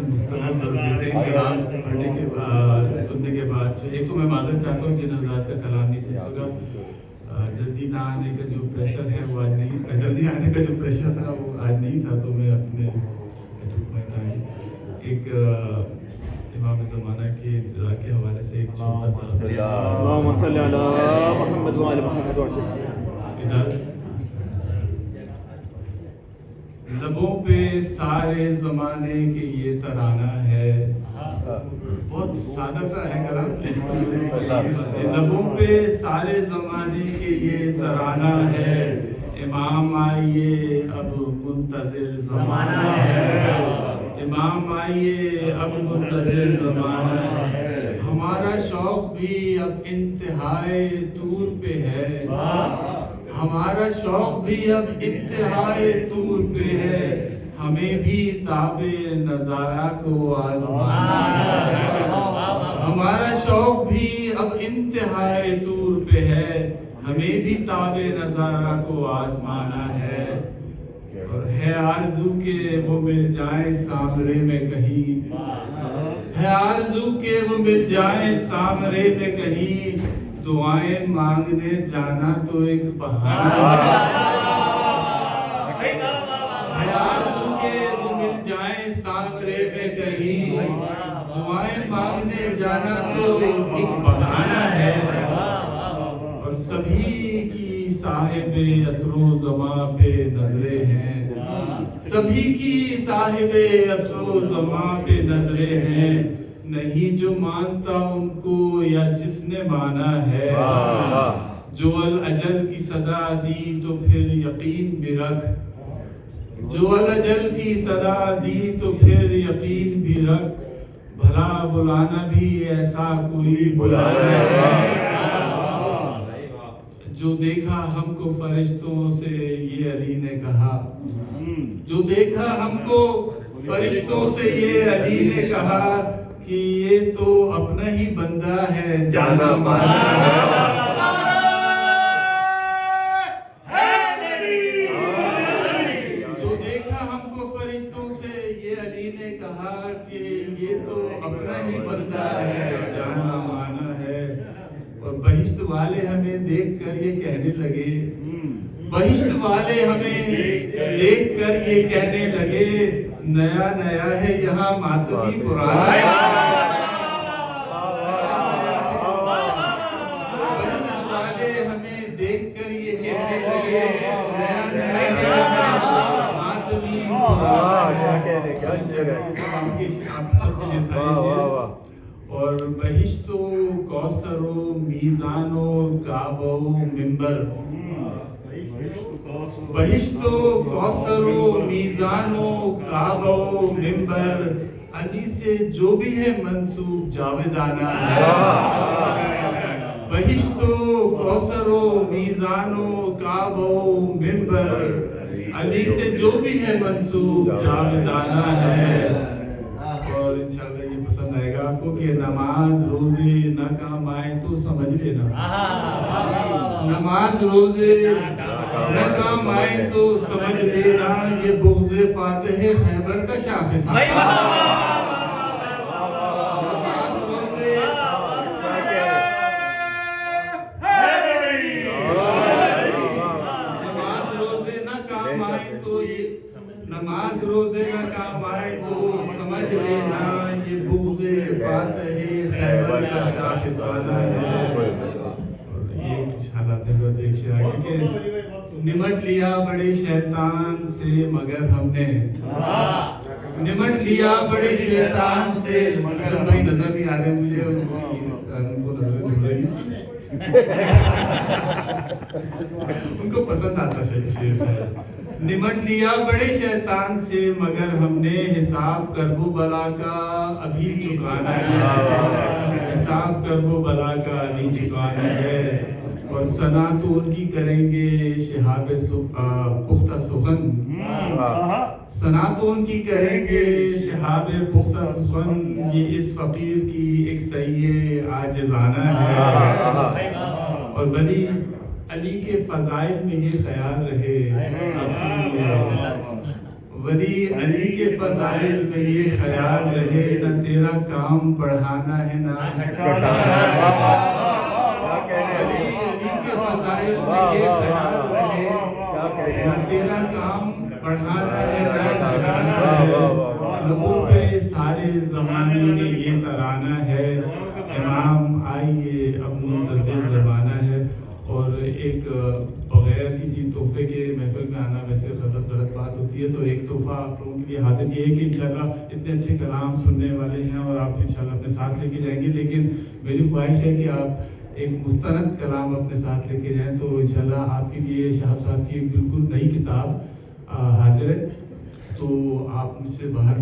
مستند اور بہترین کلام پڑھنے کے بعد سننے کے بعد ایک تو میں معذرت چاہتا ہوں جن حضرات کا کلام نہیں سن سکا، جلدی نہ آنے کا جو پریشر ہے وہ آج نہیں، جلدی آنے کا جو پریشر تھا وہ آج نہیں تھا، تو میں اپنے ایک امام زمانہ کے انتظار کے حوالے سے ایک چھوٹا سا اللہم صلی علی محمد و آل محمد لبوں پہ سارے زمانے کے یہ ترانہ ہے، بہت سادہ سا ہے کلام، لبوں پہ سارے زمانے کے یہ ترانہ ہے، امام آئیے اب منتظر زمانہ ہے، امام آئیے اب منتظر زمانہ ہے، ہمارا شوق بھی اب انتہائے طور پہ ہے، ہمارا شوق بھی اب انتہائے طور پہ ہے، ہمیں بھی تاب نظارہ کو آزمانا ہے، ہمارا شوق بھی اب انتہائے طور پہ ہے، ہمیں بھی تاب نظارہ کو آزمانا ہے، اور ہے آرزو کہ وہ مل جائیں سامرے میں کہیں، ہے آرزو کہ وہ مل جائیں سامرے میں کہیں، دعائیں مانگنے جانا تو ایک بہانہ ہے، ہے آرزو کہ وہ مل جائیں سامرے میں کہیں، دعائیں مانگنے جانا تو ایک بہانہ ہے، اور سبھی کی صاحب عصر و زماں پہ نظریں ہیں، سبھی کی صاحب عصر و زماں پہ نظریں ہیں، نہیں جو مانتا ان کو یا جس نے مانا ہے، جو الاجل کی صدا دی تو پھر یقین بھی رکھ، جو الاجل کی صدا دی تو پھر یقین بھی رکھ، بھلا بلانا بھی ایسا کوئی بلانا ہے، جو دیکھا ہم کو فرشتوں سے یہ علی نے کہا، جو دیکھا ہم کو فرشتوں سے یہ علی نے کہا کہ یہ تو اپنا ہی بندہ ہے جانا مانا ہے، جو دیکھا ہم کو فرشتوں سے یہ علی نے کہا کہ یہ تو اپنا ہی بندہ ہے جانا مانا ہے، اور بہشت والے ہمیں دیکھ کر یہ کہنے لگے، بہشت والے ہمیں دیکھ کر یہ کہنے لگے، نیا نیا ہے یہاں ماتمی پرانا ہے، بہشت والے ہمیں دیکھ کر یہ کہنے لگے، نیا نیا ہے یہاں ماتمی پرانا ہے، اور بہشت و کوثر و میزان و کعبہ و منبر، بہشت و کوثر و میزان و کعبہ و منبر، علی سے جو بھی ہے منسوب جاویدانہ ہے، بہشت و کوثر و میزان و کعبہ و منبر، علی سے جو بھی ہے منسوب جاویدانہ ہے، اور انشاءاللہ یہ پسند آئے گا آپ کو کہ نماز روزے نہ کام آئے تو سمجھ لینا، نماز روزے نہ کام آئے تو سمجھ لینا، یہ بغض فاتح خیبر کا شاخص ہے، نماز روزے نماز روزے نہ کام آئے تو نماز روزے نہ کام آئے تو سمجھ لینا، یہ بغض فاتح خیبر کا شاخسانہ ہے، نمٹ لیا بڑے شیطان سے مگر ہم نے، نمٹ لیا بڑے شیطان سے، حسن بھائی نظر نہیں آ رہے مجھے، ان کو نظر نہیں رہی، ان کو پسند آتا شیر شاید، نمٹ لیا بڑے شیطان سے مگر ہم نے، حساب کرب و بلا کا ابھی چکانا ہے، حساب کرب و بلا کا ابھی چکانا ہے، اور ثنا تو ان کی کریں گے شہاب پختہ سخن، ثنا تو ان کی کریں گے شہاب پختہ سخن، یہ اس فقیر کی ایک صحیح عاجزانہ ہے، اور ولی علی کے فضائل میں یہ خیال رہے ولی علی کے فضائل میں یہ خیال رہے نہ تیرا کام بڑھانا ہے نہ گھٹانا ہے علی کے فضائل میں یہ خیال رہے نہ تیرا کام بڑھانا ہے نہ گھٹانا ہے لبوں پہ سارے زمانے کے یہ ترانہ ہے امام آئیے اب منتظر زمانہ ہے. اور ایک بغیر کسی تحفے کے محفل میں آنا ویسے غلط بات ہوتی ہے, تو ایک تحفہ آپ لوگوں کے لیے حاضر یہ ہے کہ انشاءاللہ اتنے اچھے کلام سننے والے ہیں اور آپ انشاءاللہ اپنے ساتھ لے کے جائیں گے, لیکن میری خواہش ہے کہ آپ ایک مستند کلام اپنے ساتھ لے کے جائیں. تو انشاءاللہ آپ کے لیے شہاب صاحب کی ایک بالکل نئی کتاب حاضر ہے, تو آپ مجھ سے باہر